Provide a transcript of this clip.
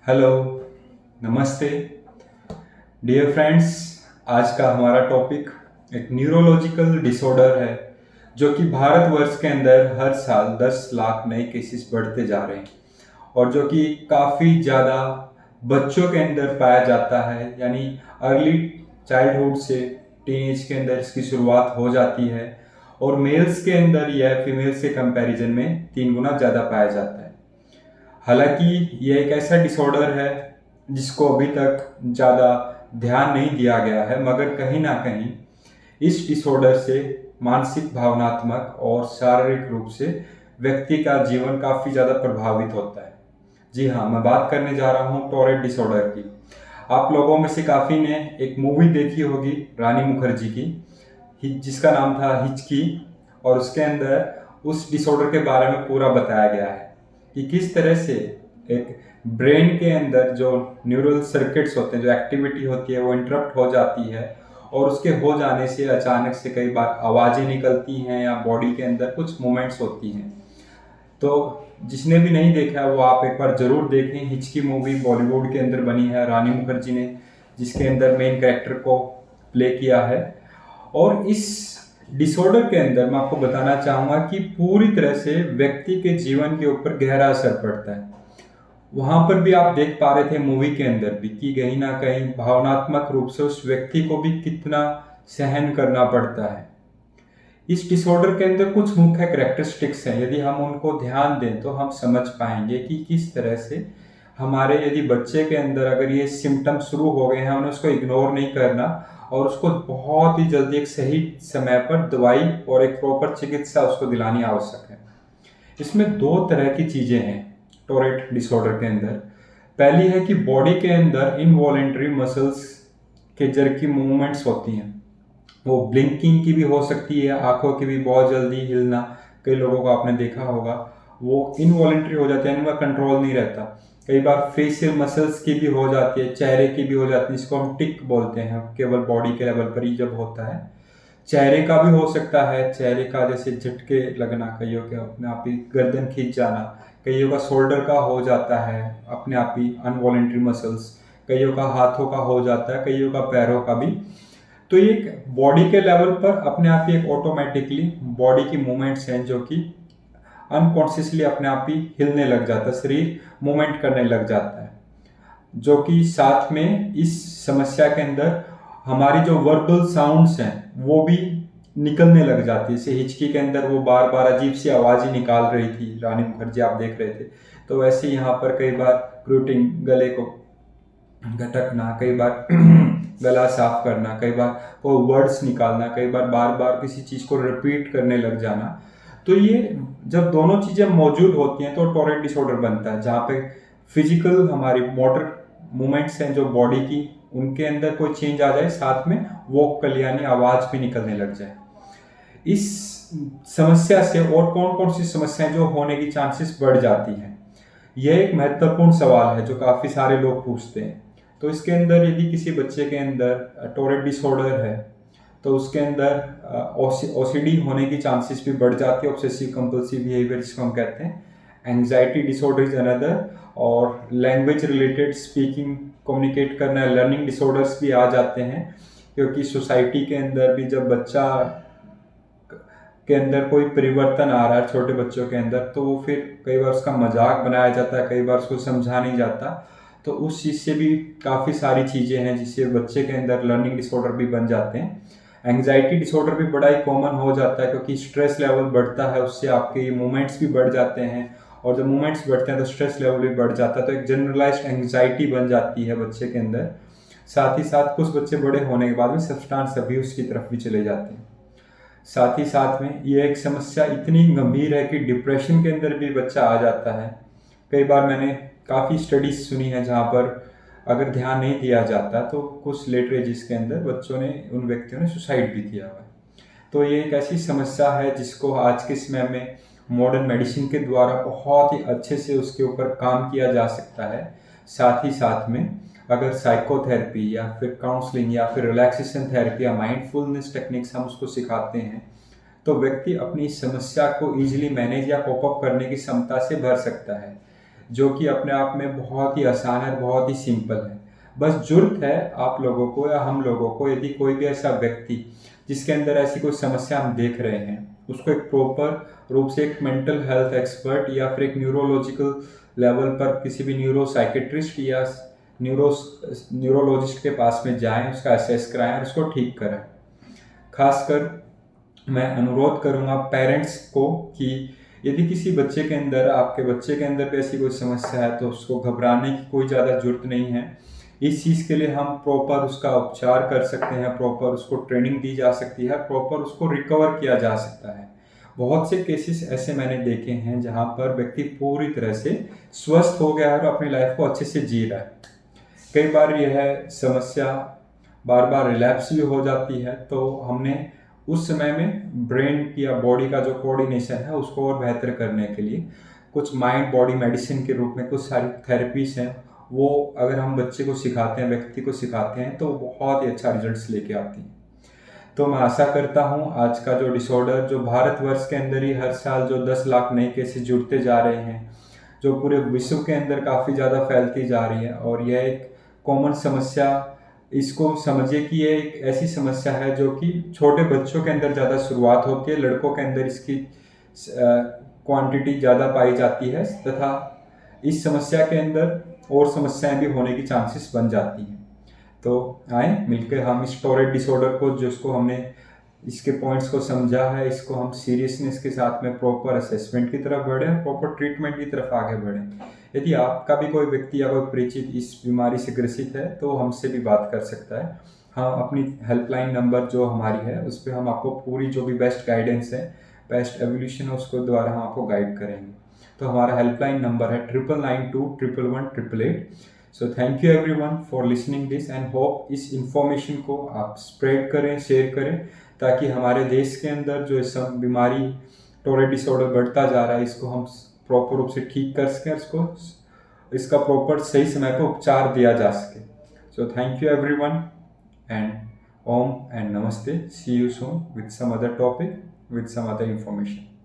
Hello, नमस्ते dear friends. आज का हमारा टॉपिक एक न्यूरोलॉजिकल डिसऑर्डर है जो कि भारतवर्ष के अंदर हर साल 10 लाख नए केसेस बढ़ते जा रहे हैं और जो कि काफ़ी ज़्यादा बच्चों के अंदर पाया जाता है। यानी अर्ली चाइल्डहुड से टीनेज के अंदर इसकी शुरुआत हो जाती है और मेल्स के अंदर यह फीमेल्स के कंपैरिजन में 3 गुना ज़्यादा पाया जाता है। हालांकि यह एक ऐसा डिसऑर्डर है जिसको अभी तक ज़्यादा ध्यान नहीं दिया गया है, मगर कहीं ना कहीं इस डिसऑर्डर से मानसिक, भावनात्मक और शारीरिक रूप से व्यक्ति का जीवन काफ़ी ज़्यादा प्रभावित होता है। जी हाँ, मैं बात करने जा रहा हूँ टोरेट डिसऑर्डर की। आप लोगों में से काफ़ी ने एक मूवी देखी होगी रानी मुखर्जी की, जिसका नाम था हिचकी, और उसके अंदर उस डिसऑर्डर के बारे में पूरा बताया गया है कि किस तरह से एक ब्रेन के अंदर जो न्यूरल सर्किट्स होते हैं, जो एक्टिविटी होती है, वो इंटरप्ट हो जाती है और उसके हो जाने से अचानक से कई बार आवाज़ें निकलती हैं या बॉडी के अंदर कुछ मूवमेंट्स होती हैं। तो जिसने भी नहीं देखा वो आप एक बार ज़रूर देखें। हिचकी मूवी बॉलीवुड के अंदर बनी है रानी मुखर्जी ने, जिसके अंदर मेन कैरेक्टर को प्ले किया है। और इस डिसऑर्डर के अंदर मैं आपको बताना चाहूँगा कि पूरी तरह से व्यक्ति के जीवन के ऊपर गहरा असर पड़ता है। वहाँ पर भी आप देख पा रहे थे मूवी के अंदर भी कि कहीं ना कहीं भावनात्मक रूप से उस व्यक्ति को भी कितना सहन करना पड़ता है। इस डिसऑर्डर के अंदर कुछ मुख्य कैरेक्टरिस्टिक्स हैं, यदि हम उनको ध्यान दें तो हम समझ पाएंगे कि किस तरह से हमारे यदि बच्चे के अंदर अगर ये सिम्टम शुरू हो गए हैं, हमें उसको इग्नोर नहीं करना और उसको बहुत ही जल्दी एक सही समय पर दवाई और एक प्रॉपर चिकित्सा उसको दिलानी आवश्यक है। इसमें 2 तरह की चीज़ें हैं टोरेट डिसऑर्डर के अंदर। पहली है कि बॉडी के अंदर इनवॉलेंटरी मसल्स के जर्की मूवमेंट्स होती हैं। वो ब्लिंकिंग की भी हो सकती है, आंखों की भी बहुत जल्दी हिलना, कई लोगों को आपने देखा होगा। वो इनवॉलेंट्री हो जाती है, इनका कंट्रोल नहीं रहता। कई बार फेशियल मसल्स की भी हो जाती है, चेहरे की भी हो जाती है, जिसको हम टिक बोलते हैं, केवल बॉडी के लेवल पर ही जब होता है। चेहरे का भी हो सकता है, चेहरे का जैसे झटके लगना, कईयों के अपने आप ही गर्दन खींच जाना, कईयों का शोल्डर का हो जाता है अपने आप ही अनवॉलेंट्री मसल्स, कईयों का हाथों का हो जाता है, कईयों का पैरों का भी। तो ये बॉडी के लेवल पर अपने आप ही एक ऑटोमेटिकली बॉडी की मूवमेंट्स हैं जो कि अनकॉन्शियसली अपने आप ही हिलने लग जाता है, शरीर मूवमेंट करने लग जाता है। जो कि साथ में इस समस्या के अंदर हमारी जो वर्बल साउंड्स हैं वो भी निकलने लग जाती है। जैसे हिचकी के अंदर वो बार बार अजीब सी आवाज़ें निकाल रही थी रानी मुखर्जी, आप देख रहे थे। तो वैसे यहाँ पर कई बार ग्रूटिंग, गले को घटकना, कई बार गला साफ करना, कई बार वो वर्ड्स निकालना, कई बार बार बार किसी चीज़ को रिपीट करने लग जाना। तो ये जब दोनों चीज़ें मौजूद होती हैं तो टोरेट डिसऑर्डर बनता है, जहाँ पे फिजिकल हमारी मोटर मूवमेंट्स हैं जो बॉडी की, उनके अंदर कोई चेंज आ जाए, साथ में वोकल यानी आवाज़ भी निकलने लग जाए। इस समस्या से और कौन कौन सी समस्याएं जो होने की चांसेस बढ़ जाती हैं, यह एक महत्वपूर्ण सवाल है जो काफ़ी सारे लोग पूछते हैं। तो इसके अंदर यदि किसी बच्चे के अंदर टोरेट डिसऑर्डर है तो उसके अंदर ओसीडी होने की चांसेस भी बढ़ जाती है, ऑब्सेसिव कंपल्सिव बिहेवियर जिसको हम कहते हैं। एंग्जाइटी डिसऑर्डर इज अनदर, और लैंग्वेज रिलेटेड स्पीकिंग, कम्युनिकेट करना, लर्निंग डिसऑर्डर्स भी आ जाते हैं। क्योंकि सोसाइटी के अंदर भी जब बच्चा के अंदर कोई परिवर्तन आ रहा है छोटे बच्चों के अंदर, तो वो फिर कई बार उसका मजाक बनाया जाता है, कई बार उसको समझा नहीं जाता। तो उस चीज़ से भी काफ़ी सारी चीज़ें हैं जिससे बच्चे के अंदर लर्निंग डिसऑर्डर भी बन जाते हैं। एंग्जाइटी डिसऑर्डर भी बड़ा ही कॉमन हो जाता है क्योंकि स्ट्रेस लेवल बढ़ता है, उससे आपके मूवमेंट्स भी बढ़ जाते हैं, और जब मूवमेंट्स बढ़ते हैं तो स्ट्रेस लेवल भी बढ़ जाता है, तो एक जनरलाइज्ड एंग्जाइटी बन जाती है बच्चे के अंदर। साथ ही साथ कुछ बच्चे बड़े होने के बाद में सब्सटेंस अब्यूज़ की तरफ भी चले जाते हैं। साथ ही साथ में ये एक समस्या इतनी गंभीर है कि डिप्रेशन के अंदर भी बच्चा आ जाता है। कई बार मैंने काफ़ी स्टडीज सुनी है जहाँ पर अगर ध्यान नहीं दिया जाता तो कुछ लेटर एजेस के अंदर बच्चों ने, उन व्यक्तियों ने सुसाइड भी किया हुआ है। तो ये एक ऐसी समस्या है जिसको आज के समय में मॉडर्न मेडिसिन के द्वारा बहुत ही अच्छे से उसके ऊपर काम किया जा सकता है। साथ ही साथ में अगर साइकोथेरेपी या फिर काउंसलिंग या फिर रिलैक्सेशन थेरेपी या माइंडफुलनेस टेक्निक्स हम उसको सिखाते हैं तो व्यक्ति अपनी समस्या को इजीली मैनेज या कोप अप करने की क्षमता से भर सकता है। जो कि अपने आप में बहुत ही आसान है, बहुत ही सिंपल है। बस ज़रूरत है आप लोगों को या हम लोगों को, यदि कोई भी ऐसा व्यक्ति जिसके अंदर ऐसी कोई समस्या हम देख रहे हैं, उसको एक प्रॉपर रूप से एक मेंटल हेल्थ एक्सपर्ट या फिर एक न्यूरोलॉजिकल लेवल पर किसी भी न्यूरो साइकेट्रिस्ट या न्यूरो न्यूरोलॉजिस्ट के पास में जाएं, उसका असेस कराएं और उसको ठीक करें। खासकर मैं अनुरोध करूंगा पेरेंट्स को कि यदि किसी बच्चे के अंदर, आपके बच्चे के अंदर भी ऐसी कोई समस्या है, तो उसको घबराने की कोई ज़्यादा जरूरत नहीं है। इस चीज़ के लिए हम प्रॉपर उसका उपचार कर सकते हैं, प्रॉपर उसको ट्रेनिंग दी जा सकती है, प्रॉपर उसको रिकवर किया जा सकता है। बहुत से केसेस ऐसे मैंने देखे हैं जहाँ पर व्यक्ति पूरी तरह से स्वस्थ हो गया है और अपनी लाइफ को अच्छे से जी रहा है। कई बार यह समस्या बार बार रिलैप्स भी हो जाती है, तो हमने उस समय में ब्रेन की या बॉडी का जो कोऑर्डिनेशन है उसको और बेहतर करने के लिए कुछ माइंड बॉडी मेडिसिन के रूप में कुछ सारी थेरेपीज हैं, वो अगर हम बच्चे को सिखाते हैं, व्यक्ति को सिखाते हैं, तो बहुत ही अच्छा रिजल्ट्स लेके आती हैं। तो मैं आशा करता हूँ आज का जो डिसऑर्डर, जो भारतवर्ष के अंदर ही हर साल जो 10 लाख नए केसेस जुड़ते जा रहे हैं, जो पूरे विश्व के अंदर काफ़ी ज़्यादा फैलती जा रही है, और यह एक कॉमन समस्या, इसको समझिए कि ये एक ऐसी समस्या है जो कि छोटे बच्चों के अंदर ज़्यादा शुरुआत होती है, लड़कों के अंदर इसकी क्वांटिटी ज़्यादा पाई जाती है, तथा इस समस्या के अंदर और समस्याएं भी होने की चांसेस बन जाती हैं। तो आए मिलकर हम इस टॉरेट डिसऑर्डर को, जिसको हमने इसके पॉइंट्स को समझा है, इसको हम सीरियसनेस के साथ में प्रॉपर असेसमेंट की तरफ बढ़ें, प्रॉपर ट्रीटमेंट की तरफ आगे बढ़ें। यदि आपका भी कोई व्यक्ति या कोई परिचित इस बीमारी से ग्रसित है तो हमसे भी बात कर सकता है। हम अपनी हेल्पलाइन नंबर जो हमारी है उस पर हम आपको पूरी जो भी बेस्ट गाइडेंस है, बेस्ट एवोल्यूशन है, उसको द्वारा हम आपको गाइड करेंगे। तो हमारा हेल्पलाइन नंबर है 9992111888। सो thank you everyone for listening this and hope इस इंफॉर्मेशन को आप स्प्रेड करें, शेयर करें, ताकि हमारे देश के अंदर जो इस बीमारी टॉरेट डिसऑर्डर बढ़ता जा रहा है, इसको हम प्रॉपर रूप से ठीक कर सकें, इसको इसका प्रॉपर सही समय पर उपचार दिया जा सके। So thank you everyone and um and namaste. See you soon with some other topic, with some other information.